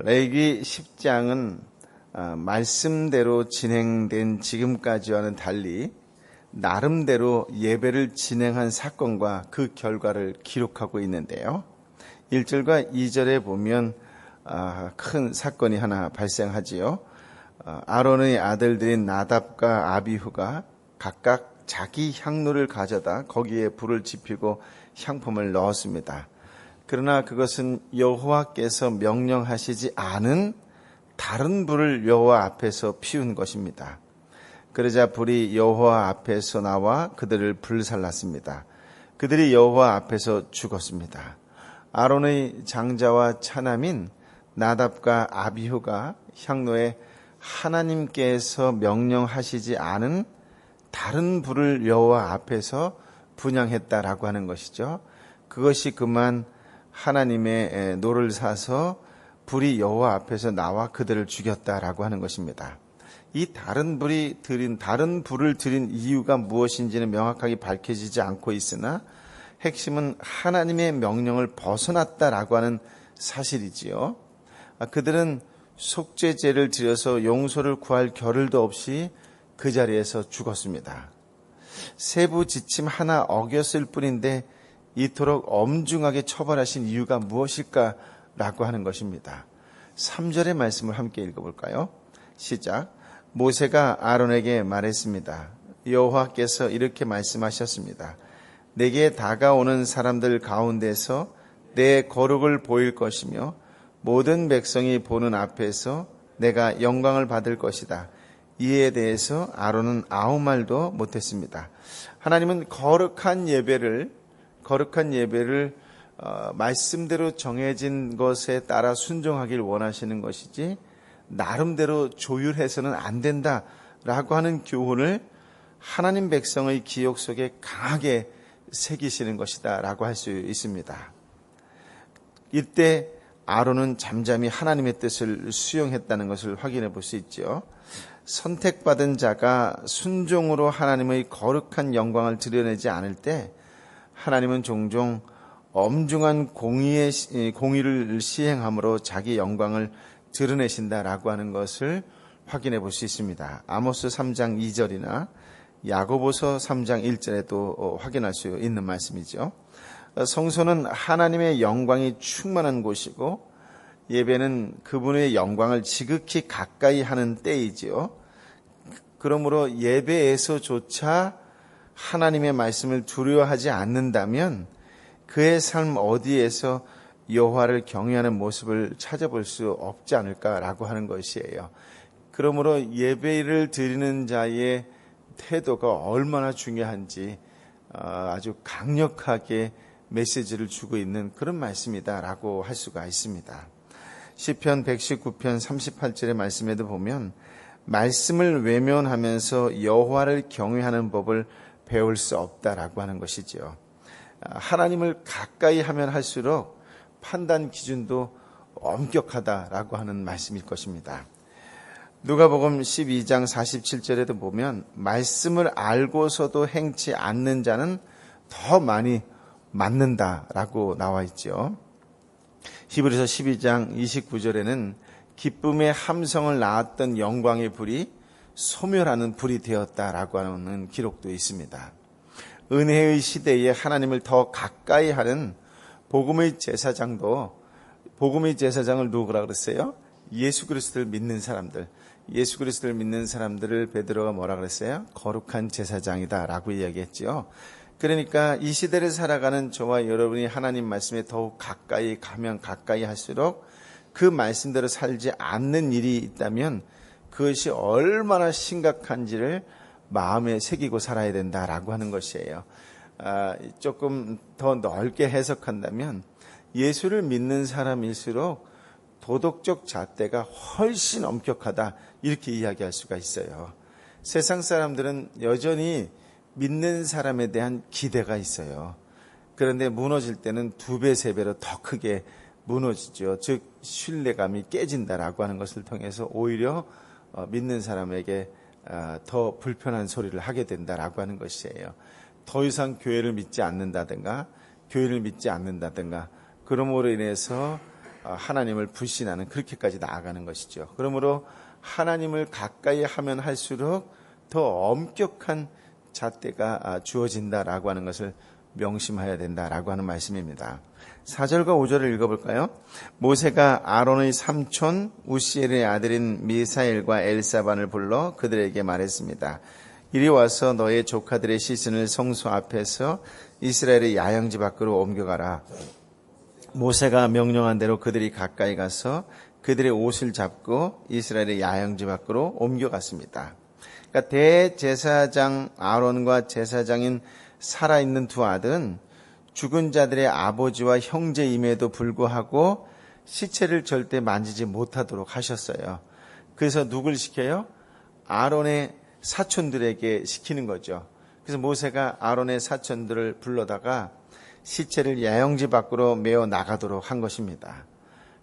레위기 10장은 말씀대로 진행된 지금까지와는 달리 나름대로 예배를 진행한 사건과 그 결과를 기록하고 있는데요. 1절과 2절에 보면 큰 사건이 하나 발생하지요. 아론의 아들들인 나답과 아비후가 각각 자기 향로를 가져다 거기에 불을 지피고 향품을 넣었습니다. 그러나 그것은 여호와께서 명령하시지 않은 다른 불을 여호와 앞에서 피운 것입니다. 그러자 불이 여호와 앞에서 나와 그들을 불살랐습니다. 그들이 여호와 앞에서 죽었습니다. 아론의 장자와 차남인 나답과 아비후가 향로에 하나님께서 명령하시지 않은 다른 불을 여호와 앞에서 분향했다라고 하는 것이죠. 그것이 그만 하나님의 노를 사서 불이 여호와 앞에서 나와 그들을 죽였다라고 하는 것입니다. 이 다른 불을 드린 이유가 무엇인지는 명확하게 밝혀지지 않고 있으나 핵심은 하나님의 명령을 벗어났다라고 하는 사실이지요. 그들은 속죄제를 드려서 용서를 구할 겨를도 없이 그 자리에서 죽었습니다. 세부 지침 하나 어겼을 뿐인데 이토록 엄중하게 처벌하신 이유가 무엇일까라고 하는 것입니다. 3절의 말씀을 함께 읽어볼까요? 시작. 모세가 아론에게 말했습니다. 여호와께서 이렇게 말씀하셨습니다. 내게 다가오는 사람들 가운데서 내 거룩을 보일 것이며 모든 백성이 보는 앞에서 내가 영광을 받을 것이다. 이에 대해서 아론은 아무 말도 못했습니다. 하나님은 거룩한 예배를 말씀대로 정해진 것에 따라 순종하길 원하시는 것이지 나름대로 조율해서는 안 된다라고 하는 교훈을 하나님 백성의 기억 속에 강하게 새기시는 것이다라고 할 수 있습니다. 이때 아론은 잠잠히 하나님의 뜻을 수용했다는 것을 확인해 볼 수 있죠. 선택받은 자가 순종으로 하나님의 거룩한 영광을 드러내지 않을 때 하나님은 종종 엄중한 공의를 시행함으로 자기 영광을 드러내신다라고 하는 것을 확인해 볼 수 있습니다. 아모스 3장 2절이나 야고보서 3장 1절에도 확인할 수 있는 말씀이죠. 성소는 하나님의 영광이 충만한 곳이고 예배는 그분의 영광을 지극히 가까이 하는 때이지요. 그러므로 예배에서조차 하나님의 말씀을 두려워하지 않는다면 그의 삶 어디에서 여호와를 경외하는 모습을 찾아볼 수 없지 않을까라고 하는 것이에요. 그러므로 예배를 드리는 자의 태도가 얼마나 중요한지 아주 강력하게 메시지를 주고 있는 그런 말씀이다라고 할 수가 있습니다. 시편 119편 38절의 말씀에도 보면 말씀을 외면하면서 여호와를 경외하는 법을 배울 수 없다라고 하는 것이죠. 하나님을 가까이 하면 할수록 판단 기준도 엄격하다라고 하는 말씀일 것입니다. 누가복음 12장 47절에도 보면 말씀을 알고서도 행치 않는 자는 더 많이 맞는다라고 나와 있죠. 히브리서 12장 29절에는 기쁨의 함성을 낳았던 영광의 불이 소멸하는 불이 되었다라고 하는 기록도 있습니다. 은혜의 시대에 하나님을 더 가까이 하는 복음의 제사장을 누구라 그랬어요? 예수 그리스도를 믿는 사람들을 베드로가 뭐라 그랬어요? 거룩한 제사장이다라고 이야기했죠. 그러니까 이 시대를 살아가는 저와 여러분이 하나님 말씀에 더욱 가까이 가면 가까이 할수록 그 말씀대로 살지 않는 일이 있다면 그것이 얼마나 심각한지를 마음에 새기고 살아야 된다라고 하는 것이에요. 조금 더 넓게 해석한다면 예수를 믿는 사람일수록 도덕적 잣대가 훨씬 엄격하다 이렇게 이야기할 수가 있어요. 세상 사람들은 여전히 믿는 사람에 대한 기대가 있어요. 그런데 무너질 때는 2배, 3배로 더 크게 무너지죠. 즉 신뢰감이 깨진다라고 하는 것을 통해서 오히려 믿는 사람에게 더 불편한 소리를 하게 된다라고 하는 것이에요. 더 이상 교회를 믿지 않는다든가 그러므로 인해서 하나님을 불신하는 그렇게까지 나아가는 것이죠. 그러므로 하나님을 가까이 하면 할수록 더 엄격한 잣대가 주어진다라고 하는 것을 명심해야 된다라고 하는 말씀입니다. 4절과 5절을 읽어볼까요? 모세가 아론의 삼촌 우시엘의 아들인 미사엘과 엘사반을 불러 그들에게 말했습니다. 이리 와서 너의 조카들의 시신을 성소 앞에서 이스라엘의 야영지 밖으로 옮겨가라. 모세가 명령한 대로 그들이 가까이 가서 그들의 옷을 잡고 이스라엘의 야영지 밖으로 옮겨갔습니다. 그러니까 대제사장 아론과 제사장인 살아있는 두 아들은 죽은 자들의 아버지와 형제임에도 불구하고 시체를 절대 만지지 못하도록 하셨어요. 그래서 누굴 시켜요? 아론의 사촌들에게 시키는 거죠. 그래서 모세가 아론의 사촌들을 불러다가 시체를 야영지 밖으로 메어 나가도록 한 것입니다.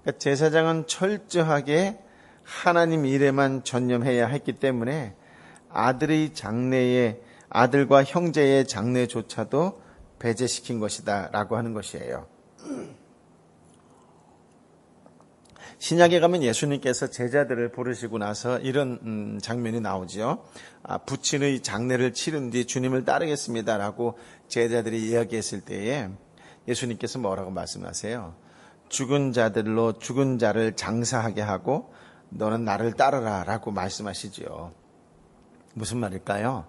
그러니까 제사장은 철저하게 하나님 일에만 전념해야 했기 때문에 아들과 형제의 장례조차도 배제시킨 것이다 라고 하는 것이에요. 신약에 가면 예수님께서 제자들을 부르시고 나서 이런 장면이 나오지요. 부친의 장례를 치른 뒤 주님을 따르겠습니다 라고 제자들이 이야기했을 때에 예수님께서 뭐라고 말씀하세요? 죽은 자들로 죽은 자를 장사하게 하고 너는 나를 따르라 라고 말씀하시지요. 무슨 말일까요?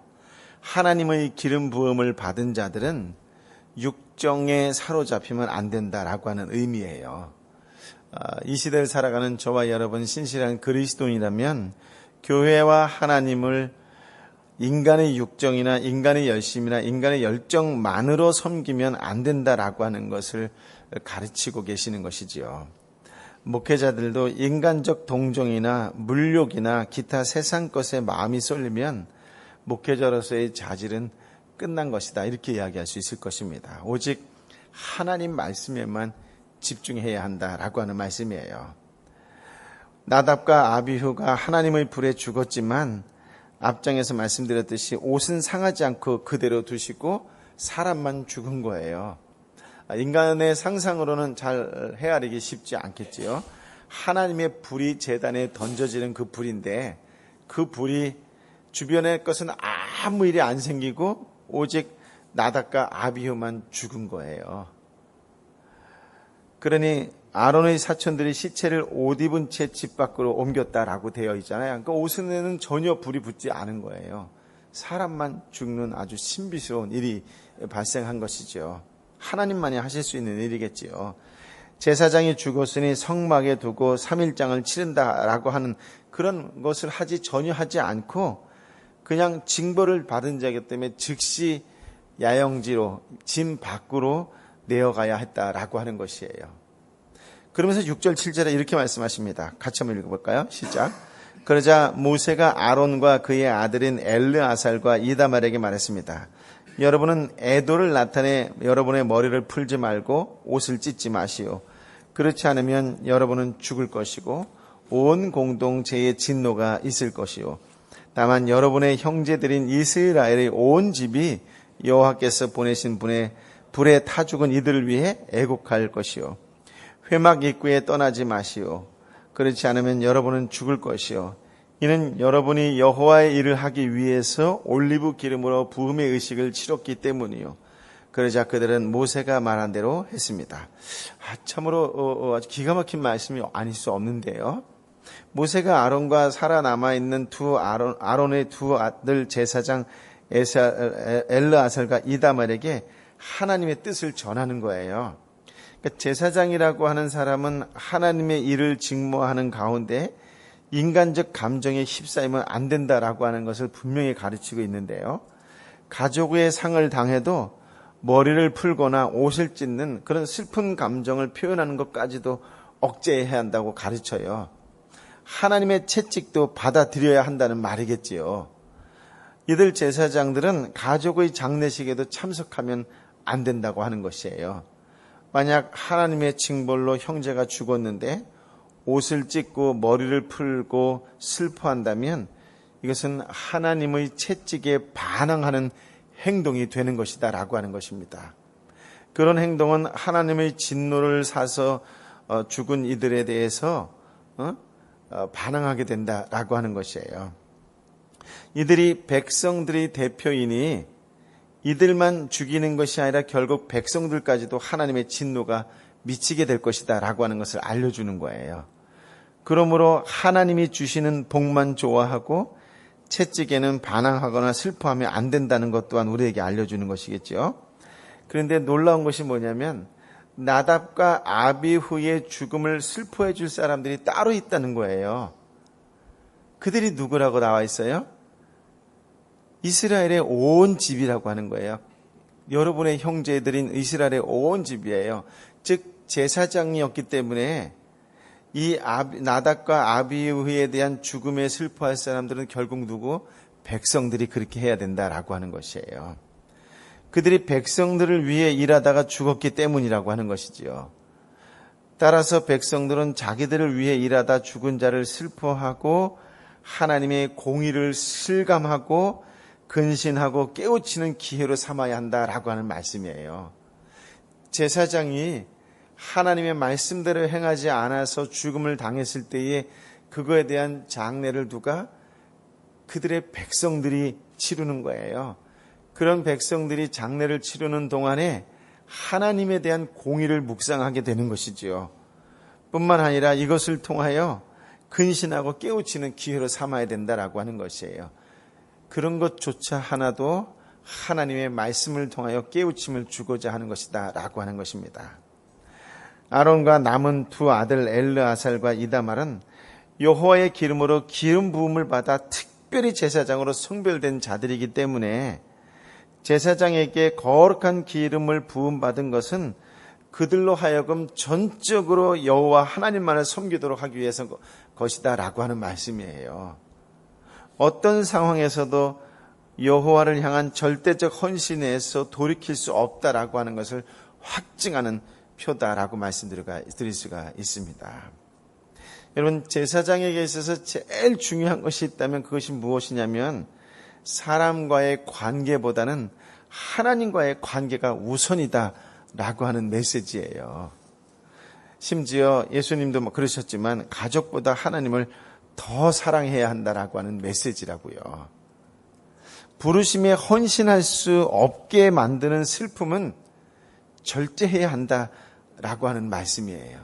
하나님의 기름 부음을 받은 자들은 육정에 사로잡히면 안 된다라고 하는 의미예요. 이 시대를 살아가는 저와 여러분 신실한 그리스도인이라면 교회와 하나님을 인간의 육정이나 인간의 열심이나 인간의 열정만으로 섬기면 안 된다라고 하는 것을 가르치고 계시는 것이지요. 목회자들도 인간적 동정이나 물욕이나 기타 세상 것에 마음이 쏠리면 목회자로서의 자질은 끝난 것이다 이렇게 이야기할 수 있을 것입니다. 오직 하나님 말씀에만 집중해야 한다라고 하는 말씀이에요. 나답과 아비후가 하나님의 불에 죽었지만 앞장에서 말씀드렸듯이 옷은 상하지 않고 그대로 두시고 사람만 죽은 거예요. 인간의 상상으로는 잘 헤아리기 쉽지 않겠지요. 하나님의 불이 제단에 던져지는 그 불인데 그 불이 주변의 것은 아무 일이 안 생기고 오직 나답과 아비후만 죽은 거예요. 그러니 아론의 사촌들이 시체를 옷 입은 채 집 밖으로 옮겼다라고 되어 있잖아요. 그러니까 옷에는 전혀 불이 붙지 않은 거예요. 사람만 죽는 아주 신비스러운 일이 발생한 것이죠. 하나님만이 하실 수 있는 일이겠지요. 제사장이 죽었으니 성막에 두고 3일장을 치른다라고 하는 그런 것을 전혀 하지 않고 그냥 징벌을 받은 자이기 때문에 즉시 야영지로 짐 밖으로 내어가야 했다라고 하는 것이에요. 그러면서 6절 7절에 이렇게 말씀하십니다. 같이 한번 읽어볼까요? 시작. 그러자 모세가 아론과 그의 아들인 엘르아살과 이다말에게 말했습니다. 여러분은 애도를 나타내 여러분의 머리를 풀지 말고 옷을 찢지 마시오. 그렇지 않으면 여러분은 죽을 것이고 온 공동체의 진노가 있을 것이요. 다만 여러분의 형제들인 이스라엘의 온 집이 여호와께서 보내신 분의 불에 타 죽은 이들을 위해 애곡할 것이요. 회막 입구에 떠나지 마시오. 그렇지 않으면 여러분은 죽을 것이요. 이는 여러분이 여호와의 일을 하기 위해서 올리브 기름으로 부음의 의식을 치렀기 때문이요. 그러자 그들은 모세가 말한 대로 했습니다. 참으로 아주 기가 막힌 말씀이 아닐 수 없는데요. 모세가 아론과 살아남아있는 아론의 두 아들 제사장 엘르아살과 이다말에게 하나님의 뜻을 전하는 거예요. 그러니까 제사장이라고 하는 사람은 하나님의 일을 직무하는 가운데 인간적 감정에 휩싸이면 안 된다라고 하는 것을 분명히 가르치고 있는데요. 가족의 상을 당해도 머리를 풀거나 옷을 찢는 그런 슬픈 감정을 표현하는 것까지도 억제해야 한다고 가르쳐요. 하나님의 채찍도 받아들여야 한다는 말이겠지요. 이들 제사장들은 가족의 장례식에도 참석하면 안 된다고 하는 것이에요. 만약 하나님의 징벌로 형제가 죽었는데 옷을 찢고 머리를 풀고 슬퍼한다면 이것은 하나님의 채찍에 반항하는 행동이 되는 것이다 라고 하는 것입니다. 그런 행동은 하나님의 진노를 사서 죽은 이들에 대해서 반항하게 된다라고 하는 것이에요. 이들이 백성들의 대표이니 이들만 죽이는 것이 아니라 결국 백성들까지도 하나님의 진노가 미치게 될 것이다 라고 하는 것을 알려주는 거예요. 그러므로 하나님이 주시는 복만 좋아하고 채찍에는 반항하거나 슬퍼하면 안 된다는 것 또한 우리에게 알려주는 것이겠죠. 그런데 놀라운 것이 뭐냐면 나답과 아비후의 죽음을 슬퍼해 줄 사람들이 따로 있다는 거예요. 그들이 누구라고 나와 있어요? 이스라엘의 온 집이라고 하는 거예요. 여러분의 형제들인 이스라엘의 온 집이에요. 즉 제사장이었기 때문에 이 나답과 아비후에 대한 죽음에 슬퍼할 사람들은 결국 누구? 백성들이 그렇게 해야 된다라고 하는 것이에요. 그들이 백성들을 위해 일하다가 죽었기 때문이라고 하는 것이지요. 따라서 백성들은 자기들을 위해 일하다 죽은 자를 슬퍼하고 하나님의 공의를 실감하고 근신하고 깨우치는 기회로 삼아야 한다라고 하는 말씀이에요. 제사장이 하나님의 말씀대로 행하지 않아서 죽음을 당했을 때에 그거에 대한 장례를 누가? 그들의 백성들이 치르는 거예요. 그런 백성들이 장례를 치르는 동안에 하나님에 대한 공의를 묵상하게 되는 것이지요. 뿐만 아니라 이것을 통하여 근신하고 깨우치는 기회로 삼아야 된다라고 하는 것이에요. 그런 것조차 하나도 하나님의 말씀을 통하여 깨우침을 주고자 하는 것이다 라고 하는 것입니다. 아론과 남은 두 아들 엘르아살과 이다말은 여호와의 기름으로 기름 부음을 받아 특별히 제사장으로 성별된 자들이기 때문에 제사장에게 거룩한 기름을 부음받은 것은 그들로 하여금 전적으로 여호와 하나님만을 섬기도록 하기 위해서 것이다 라고 하는 말씀이에요. 어떤 상황에서도 여호와를 향한 절대적 헌신에서 돌이킬 수 없다라고 하는 것을 확증하는 표다라고 말씀드릴 수가 있습니다. 여러분, 제사장에게 있어서 제일 중요한 것이 있다면 그것이 무엇이냐면 사람과의 관계보다는 하나님과의 관계가 우선이다라고 하는 메시지예요. 심지어 예수님도 그러셨지만 가족보다 하나님을 더 사랑해야 한다라고 하는 메시지라고요. 부르심에 헌신할 수 없게 만드는 슬픔은 절제해야 한다라고 하는 말씀이에요.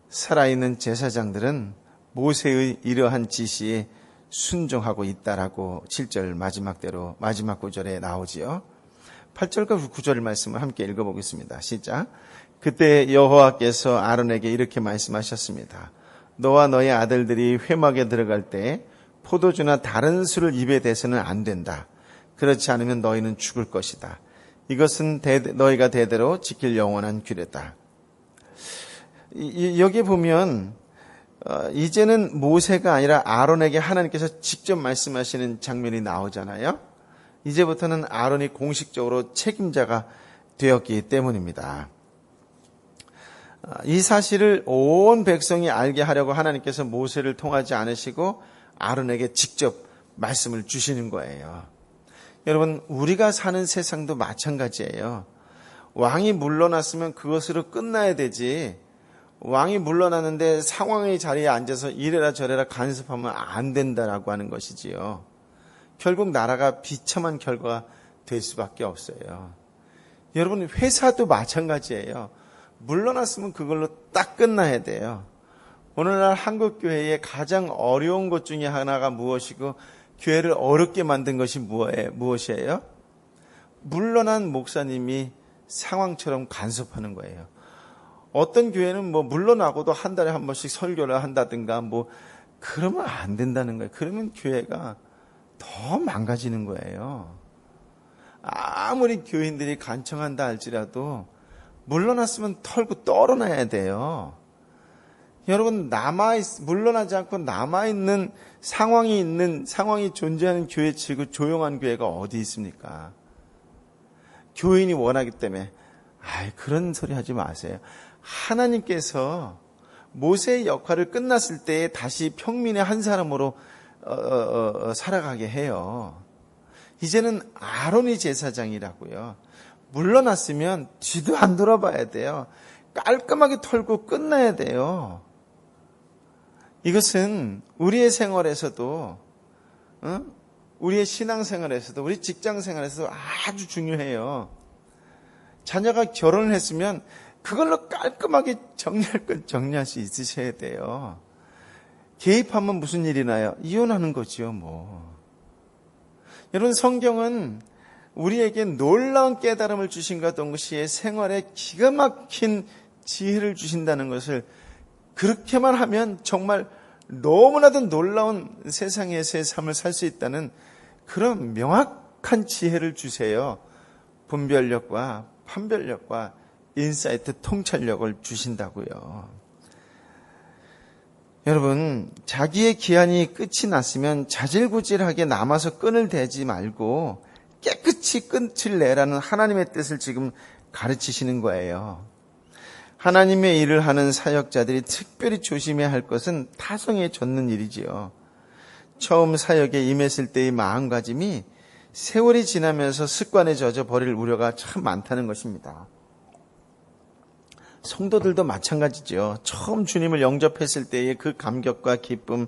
살아있는 제사장들은 모세의 이러한 지시에 순종하고 있다라고 7절 마지막 구절에 나오지요. 8절과 9절 말씀을 함께 읽어보겠습니다. 시작. 그때 여호와께서 아론에게 이렇게 말씀하셨습니다. 너와 너의 아들들이 회막에 들어갈 때 포도주나 다른 술을 입에 대서는 안 된다. 그렇지 않으면 너희는 죽을 것이다. 이것은 너희가 대대로 지킬 영원한 규례다. 여기 보면 이제는 모세가 아니라 아론에게 하나님께서 직접 말씀하시는 장면이 나오잖아요. 이제부터는 아론이 공식적으로 책임자가 되었기 때문입니다. 이 사실을 온 백성이 알게 하려고 하나님께서 모세를 통하지 않으시고 아론에게 직접 말씀을 주시는 거예요. 여러분, 우리가 사는 세상도 마찬가지예요. 왕이 물러났으면 그것으로 끝나야 되지, 왕이 물러났는데 상황의 자리에 앉아서 이래라 저래라 간섭하면 안 된다라고 하는 것이지요. 결국 나라가 비참한 결과가 될 수밖에 없어요. 여러분, 회사도 마찬가지예요. 물러났으면 그걸로 딱 끝나야 돼요. 오늘날 한국교회의 가장 어려운 것 중에 하나가 무엇이고 교회를 어렵게 만든 것이 무엇이에요? 물러난 목사님이 상황처럼 간섭하는 거예요. 어떤 교회는 물러나고도 한 달에 한 번씩 설교를 한다든가 그러면 안 된다는 거예요. 그러면 교회가 더 망가지는 거예요. 아무리 교인들이 간청한다 할지라도 물러났으면 털고 떨어놔야 돼요. 여러분, 물러나지 않고 남아있는 상황이 존재하는 교회 치고 조용한 교회가 어디 있습니까? 교인이 원하기 때문에, 그런 소리 하지 마세요. 하나님께서 모세의 역할을 끝났을 때 다시 평민의 한 사람으로 살아가게 해요. 이제는 아론이 제사장이라고요. 물러났으면 뒤도 안 돌아봐야 돼요. 깔끔하게 털고 끝나야 돼요. 이것은 우리의 생활에서도, 우리의 신앙생활에서도, 우리 직장생활에서도 아주 중요해요. 자녀가 결혼을 했으면 그걸로 깔끔하게 정리할 건 정리할 수 있으셔야 돼요. 개입하면 무슨 일이 나요? 이혼하는 거지요, 뭐. 여러분, 성경은 우리에게 놀라운 깨달음을 주신과 동시에 생활에 기가 막힌 지혜를 주신다는 것을, 그렇게만 하면 정말 너무나도 놀라운 세상에서의 삶을 살 수 있다는 그런 명확한 지혜를 주세요. 분별력과 판별력과 인사이트, 통찰력을 주신다고요. 여러분, 자기의 기한이 끝이 났으면 자질구질하게 남아서 끈을 대지 말고 깨끗이 끝을 내라는 하나님의 뜻을 지금 가르치시는 거예요. 하나님의 일을 하는 사역자들이 특별히 조심해야 할 것은 타성에 젖는 일이지요. 처음 사역에 임했을 때의 마음가짐이 세월이 지나면서 습관에 젖어 버릴 우려가 참 많다는 것입니다. 성도들도 마찬가지죠. 처음 주님을 영접했을 때의 그 감격과 기쁨,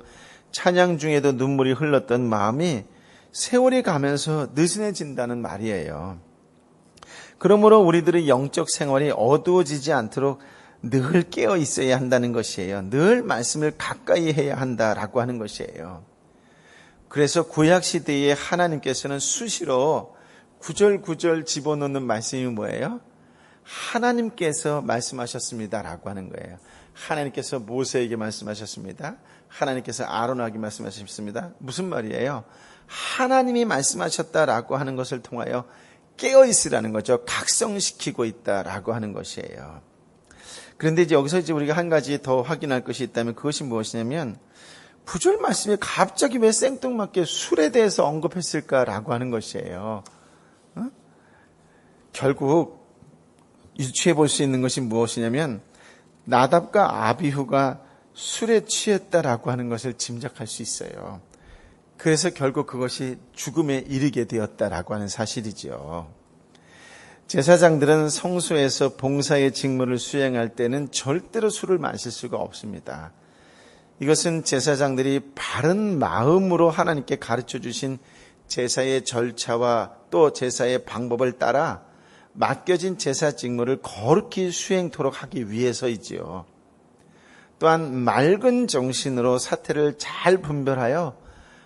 찬양 중에도 눈물이 흘렀던 마음이 세월이 가면서 느슨해진다는 말이에요. 그러므로 우리들의 영적 생활이 어두워지지 않도록 늘 깨어 있어야 한다는 것이에요. 늘 말씀을 가까이 해야 한다라고 하는 것이에요. 그래서 구약시대에 하나님께서는 수시로 구절구절 집어넣는 말씀이 뭐예요? 하나님께서 말씀하셨습니다라고 하는 거예요. 하나님께서 모세에게 말씀하셨습니다. 하나님께서 아론에게 말씀하셨습니다. 무슨 말이에요? 하나님이 말씀하셨다라고 하는 것을 통하여 깨어있으라는 거죠. 각성시키고 있다라고 하는 것이에요. 그런데 이제 여기서 우리가 한 가지 더 확인할 것이 있다면 그것이 무엇이냐면, 구절 말씀에 갑자기 왜 생뚱맞게 술에 대해서 언급했을까라고 하는 것이에요. 결국 유추해 볼 수 있는 것이 무엇이냐면, 나답과 아비후가 술에 취했다라고 하는 것을 짐작할 수 있어요. 그래서 결국 그것이 죽음에 이르게 되었다라고 하는 사실이죠. 제사장들은 성소에서 봉사의 직무를 수행할 때는 절대로 술을 마실 수가 없습니다. 이것은 제사장들이 바른 마음으로 하나님께 가르쳐 주신 제사의 절차와 또 제사의 방법을 따라 맡겨진 제사 직무를 거룩히 수행토록 하기 위해서이지요. 또한 맑은 정신으로 사태를 잘 분별하여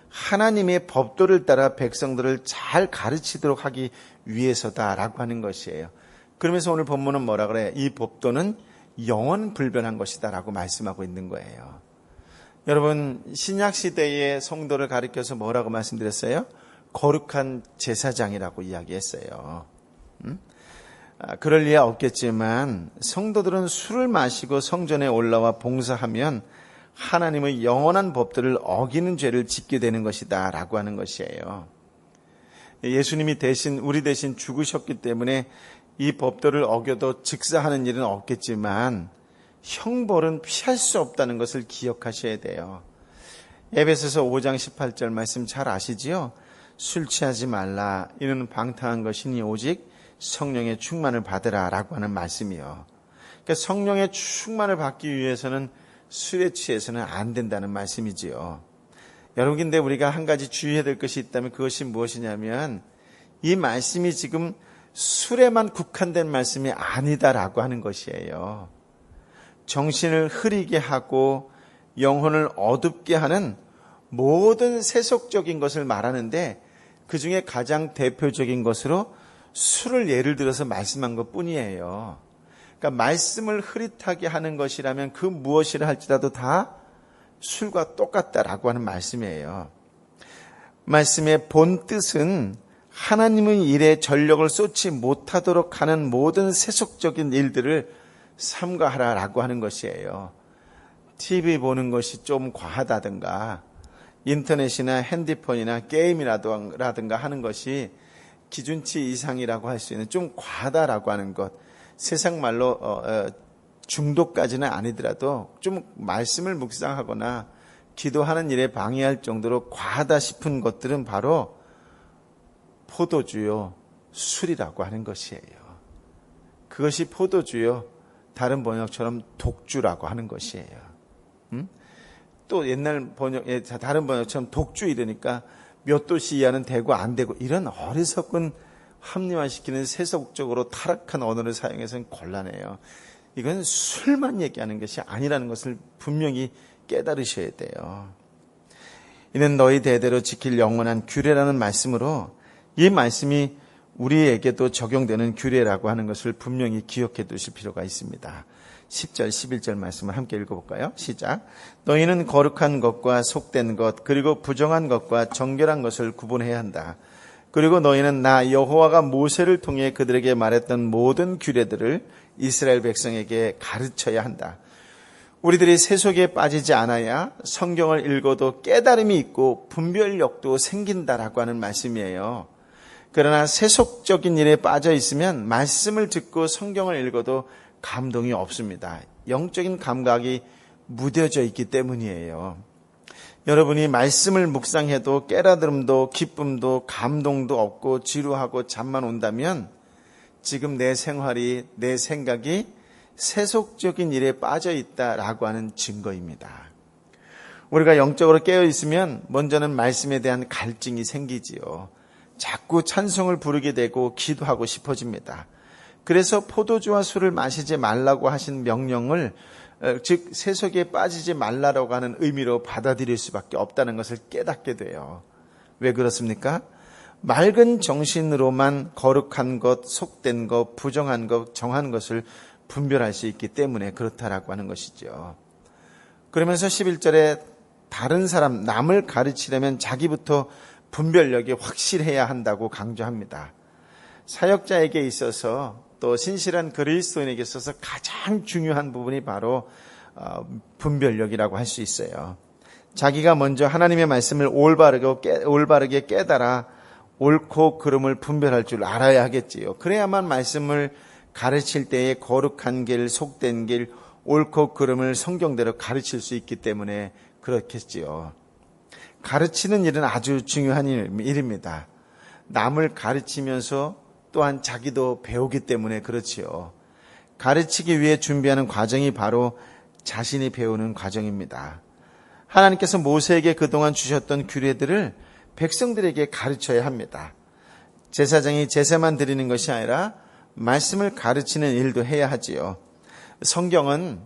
하나님의 법도를 따라 백성들을 잘 가르치도록 하기 위해서다라고 하는 것이에요. 그러면서 오늘 본문은 뭐라 그래요? 이 법도는 영원불변한 것이다라고 말씀하고 있는 거예요. 여러분, 신약시대의 성도를 가리켜서 뭐라고 말씀드렸어요? 거룩한 제사장이라고 이야기했어요. 그럴 리야 없겠지만 성도들은 술을 마시고 성전에 올라와 봉사하면 하나님의 영원한 법들을 어기는 죄를 짓게 되는 것이다 라고 하는 것이에요. 예수님이 우리 대신 죽으셨기 때문에 이 법도를 어겨도 즉사하는 일은 없겠지만 형벌은 피할 수 없다는 것을 기억하셔야 돼요. 에베소서 5장 18절 말씀 잘 아시지요? 술 취하지 말라. 이는 방탕한 것이니 오직 성령의 충만을 받으라 라고 하는 말씀이요. 그러니까 성령의 충만을 받기 위해서는 술에 취해서는 안 된다는 말씀이지요. 여러분, 근데 우리가 한 가지 주의해야 될 것이 있다면 그것이 무엇이냐면, 이 말씀이 지금 술에만 국한된 말씀이 아니다라고 하는 것이에요. 정신을 흐리게 하고 영혼을 어둡게 하는 모든 세속적인 것을 말하는데, 그 중에 가장 대표적인 것으로 술을 예를 들어서 말씀한 것 뿐이에요. 그러니까 말씀을 흐릿하게 하는 것이라면 그 무엇이라 할지라도 다 술과 똑같다라고 하는 말씀이에요. 말씀의 본 뜻은 하나님의 일에 전력을 쏟지 못하도록 하는 모든 세속적인 일들을 삼가하라라고 하는 것이에요. TV 보는 것이 좀 과하다든가 인터넷이나 핸드폰이나 게임이라든가 하는 것이 기준치 이상이라고 할 수 있는 좀 과하다라고 하는 것, 세상 말로 중독까지는 아니더라도 좀 말씀을 묵상하거나 기도하는 일에 방해할 정도로 과하다 싶은 것들은 바로 포도주요, 술이라고 하는 것이에요. 그것이 포도주요, 다른 번역처럼 독주라고 하는 것이에요. 또 옛날 다른 번역처럼 독주 이러니까 몇 도시 이하는 되고 안 되고 이런 어리석은 합리화시키는 세속적으로 타락한 언어를 사용해서는 곤란해요. 이건 술만 얘기하는 것이 아니라는 것을 분명히 깨달으셔야 돼요. 이는 너희 대대로 지킬 영원한 규례라는 말씀으로 이 말씀이 우리에게도 적용되는 규례라고 하는 것을 분명히 기억해 두실 필요가 있습니다. 10절, 11절 말씀을 함께 읽어볼까요? 시작. 너희는 거룩한 것과 속된 것 그리고 부정한 것과 정결한 것을 구분해야 한다. 그리고 너희는 나 여호와가 모세를 통해 그들에게 말했던 모든 규례들을 이스라엘 백성에게 가르쳐야 한다. 우리들이 세속에 빠지지 않아야 성경을 읽어도 깨달음이 있고 분별력도 생긴다라고 하는 말씀이에요. 그러나 세속적인 일에 빠져 있으면 말씀을 듣고 성경을 읽어도 감동이 없습니다. 영적인 감각이 무뎌져 있기 때문이에요. 여러분이 말씀을 묵상해도 깨달음도 기쁨도 감동도 없고 지루하고 잠만 온다면 지금 내 생활이, 내 생각이 세속적인 일에 빠져 있다라고 하는 증거입니다. 우리가 영적으로 깨어 있으면 먼저는 말씀에 대한 갈증이 생기지요. 자꾸 찬송을 부르게 되고 기도하고 싶어집니다. 그래서 포도주와 술을 마시지 말라고 하신 명령을 즉 세속에 빠지지 말라고 하는 의미로 받아들일 수밖에 없다는 것을 깨닫게 돼요. 왜 그렇습니까? 맑은 정신으로만 거룩한 것, 속된 것, 부정한 것, 정한 것을 분별할 수 있기 때문에 그렇다라고 하는 것이죠. 그러면서 11절에 다른 사람, 남을 가르치려면 자기부터 분별력이 확실해야 한다고 강조합니다. 사역자에게 있어서 또 신실한 그리스도인에게 있어서 가장 중요한 부분이 바로 분별력이라고 할 수 있어요. 자기가 먼저 하나님의 말씀을 올바르게 깨달아 옳고 그름을 분별할 줄 알아야 하겠지요. 그래야만 말씀을 가르칠 때에 거룩한 길, 속된 길, 옳고 그름을 성경대로 가르칠 수 있기 때문에 그렇겠지요. 가르치는 일은 아주 중요한 일입니다. 남을 가르치면서 또한 자기도 배우기 때문에 그렇지요. 가르치기 위해 준비하는 과정이 바로 자신이 배우는 과정입니다. 하나님께서 모세에게 그동안 주셨던 규례들을 백성들에게 가르쳐야 합니다. 제사장이 제사만 드리는 것이 아니라 말씀을 가르치는 일도 해야 하지요. 성경은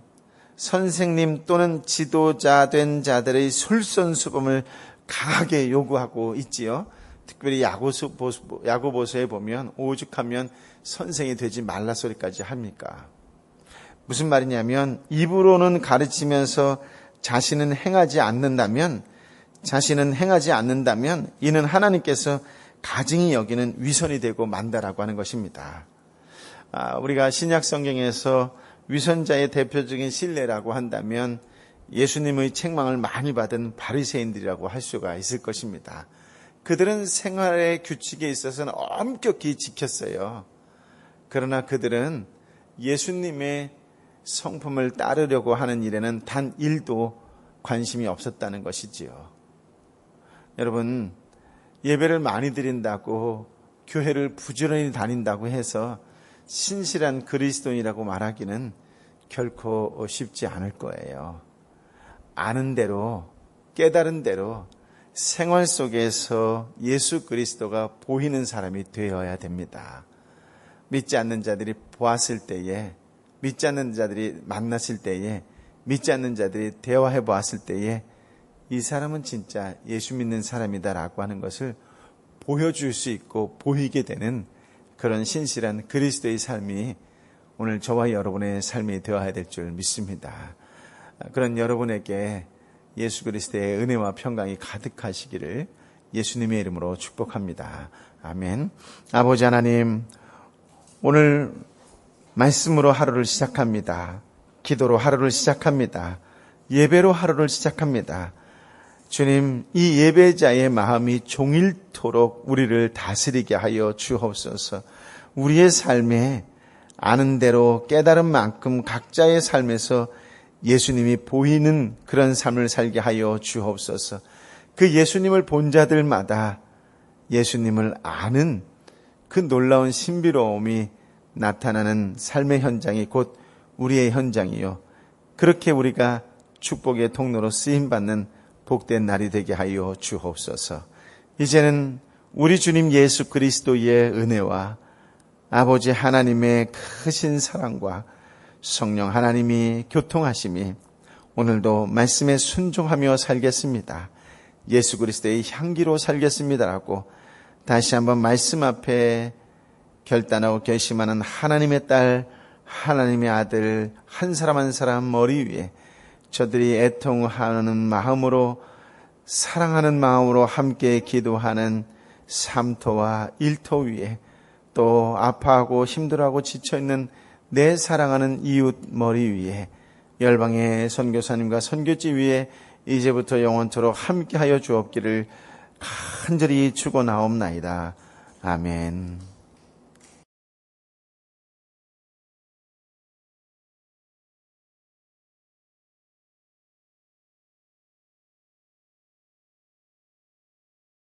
선생님 또는 지도자 된 자들의 솔선수범을 강하게 요구하고 있지요. 특별히 야고보서에 보면 오죽하면 선생이 되지 말라 소리까지 합니까? 무슨 말이냐면 입으로는 가르치면서 자신은 행하지 않는다면 이는 하나님께서 가증히 여기는 위선이 되고 만다라고 하는 것입니다. 우리가 신약 성경에서 위선자의 대표적인 신뢰라고 한다면 예수님의 책망을 많이 받은 바리새인들이라고 할 수가 있을 것입니다. 그들은 생활의 규칙에 있어서는 엄격히 지켰어요. 그러나 그들은 예수님의 성품을 따르려고 하는 일에는 단 1도 관심이 없었다는 것이지요. 여러분, 예배를 많이 드린다고 교회를 부지런히 다닌다고 해서 신실한 그리스도인이라고 말하기는 결코 쉽지 않을 거예요. 아는 대로, 깨달은 대로 생활 속에서 예수 그리스도가 보이는 사람이 되어야 됩니다. 믿지 않는 자들이 보았을 때에, 믿지 않는 자들이 만났을 때에, 믿지 않는 자들이 대화해 보았을 때에 이 사람은 진짜 예수 믿는 사람이다라고 하는 것을 보여줄 수 있고 보이게 되는 그런 신실한 그리스도의 삶이 오늘 저와 여러분의 삶이 되어야 될 줄 믿습니다. 그런 여러분에게 예수 그리스도의 은혜와 평강이 가득하시기를 예수님의 이름으로 축복합니다. 아멘. 아버지 하나님, 오늘 말씀으로 하루를 시작합니다. 기도로 하루를 시작합니다. 예배로 하루를 시작합니다. 주님, 이 예배자의 마음이 종일토록 우리를 다스리게 하여 주옵소서. 우리의 삶에 아는 대로 깨달은 만큼 각자의 삶에서 예수님이 보이는 그런 삶을 살게 하여 주옵소서. 그 예수님을 본 자들마다 예수님을 아는 그 놀라운 신비로움이 나타나는 삶의 현장이 곧 우리의 현장이요. 그렇게 우리가 축복의 통로로 쓰임받는 복된 날이 되게 하여 주옵소서. 이제는 우리 주님 예수 그리스도의 은혜와 아버지 하나님의 크신 사랑과 성령 하나님이 교통하심이 오늘도 말씀에 순종하며 살겠습니다. 예수 그리스도의 향기로 살겠습니다라고 다시 한번 말씀 앞에 결단하고 결심하는 하나님의 딸, 하나님의 아들 한 사람 한 사람 머리 위에 저들이 애통하는 마음으로 사랑하는 마음으로 함께 기도하는 삼토와 일토 위에 또 아파하고 힘들어하고 지쳐있는 내 사랑하는 이웃 머리 위에 열방의 선교사님과 선교지 위에 이제부터 영원토록 함께하여 주옵기를 간절히 축원하옵나이다. 아멘.